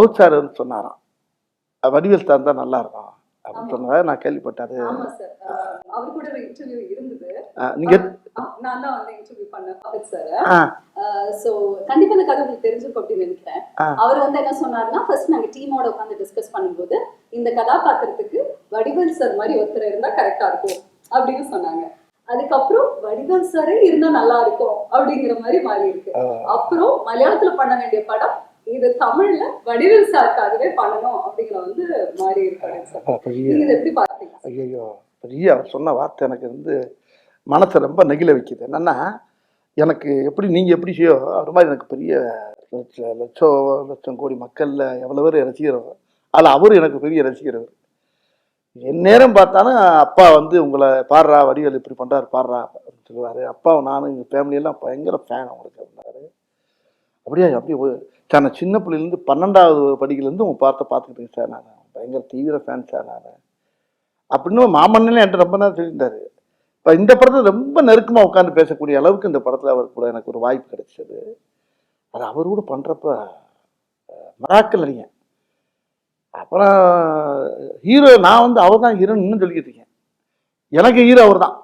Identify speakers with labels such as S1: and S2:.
S1: Raut sir வந்து சொன்னாராம், Vadivel sir தான் நல்லா இருக்கும் அப்படின்னு சொன்னதாக நான் கேள்விப்பட்டாரு.
S2: அவர் கூட ஒரு இன்டர்வியூ இருந்தது.
S1: நீங்க
S2: நான் தான் வந்து இன்டர்வியூ பண்ணேன் சார். சோ கண்டிப்பா இந்த கதை உங்களுக்கு தெரிஞ்சிருக்கும் அப்படின்னு நினைக்கிறேன். அவர் வந்து என்ன சொன்னாருன்னா, ஃபர்ஸ்ட் நாங்க டீமோட உட்காந்து டிஸ்கஸ் பண்ணும்போது இந்த கதாபாத்திரத்துக்கு வடிவேல் சார் மாதிரி ஒருத்தர் இருந்தா கரெக்டா இருக்கும் அப்படின்னு சொன்னாங்க. அதுக்கப்புறம் வடிவேல் சாரே இருந்தா நல்லா இருக்கும் அப்படிங்கிற மாதிரி மாறி இருக்கு. அப்புறம் மலையாளத்துல பண்ண வேண்டிய படம் இது தமிழ்ல வடிவேல் சாருக்காகவே பண்ணணும் அப்படிங்கிற வந்து மாறி இருக்காரு. எப்படி பாத்தீங்க?
S1: ஐயோ, பெரிய அவர் சொன்ன வார்த்தை எனக்கு வந்து மனசை ரொம்ப நெகிழ வைக்குது. என்னன்னா, எனக்கு எப்படி நீங்கள் எப்படி செய்யோ அது மாதிரி எனக்கு பெரிய லட்சம் கோடி மக்களில் எவ்வளோ பேர் ரசிகர், அதில் அவர் எனக்கு பெரிய ரசிகர். என் நேரம் பார்த்தாலும் அப்பா வந்து உங்களை பாடுறா வடிவேல் இப்படி பண்ணுறாரு பாடுறா அப்படின்னு சொல்லுவார். அப்பாவை நானும் எங்கள் ஃபேமிலியெல்லாம் பயங்கர ஃபேன் அவங்களுக்கு இருந்தார். அப்படியே சார் நான் சின்ன பிள்ளைலேருந்து 12வது படிக்கிலேருந்து உங்கள் பார்த்துக்கிட்டேன் சார், நான் பயங்கர தீவிர ஃபேன் சார் நான் அப்படின்னு மாமன்னே என்கிட்ட ரொம்ப நேரம் சொல்லியிருந்தாரு. இப்போ இந்த படத்தில் ரொம்ப நெருக்கமாக உட்காந்து பேசக்கூடிய அளவுக்கு இந்த படத்தில் அவர் கூட எனக்கு ஒரு வாய்ப்பு கிடைச்சது. அது அவர் கூட பண்ணுறப்ப மராக்கல் அறிஞன். அப்புறம் ஹீரோ நான் வந்து அவர் தான் ஹீரோன்னு இன்னும் சொல்லிக்கிட்டு இருக்கேன். எனக்கு ஹீரோ அவர் தான்.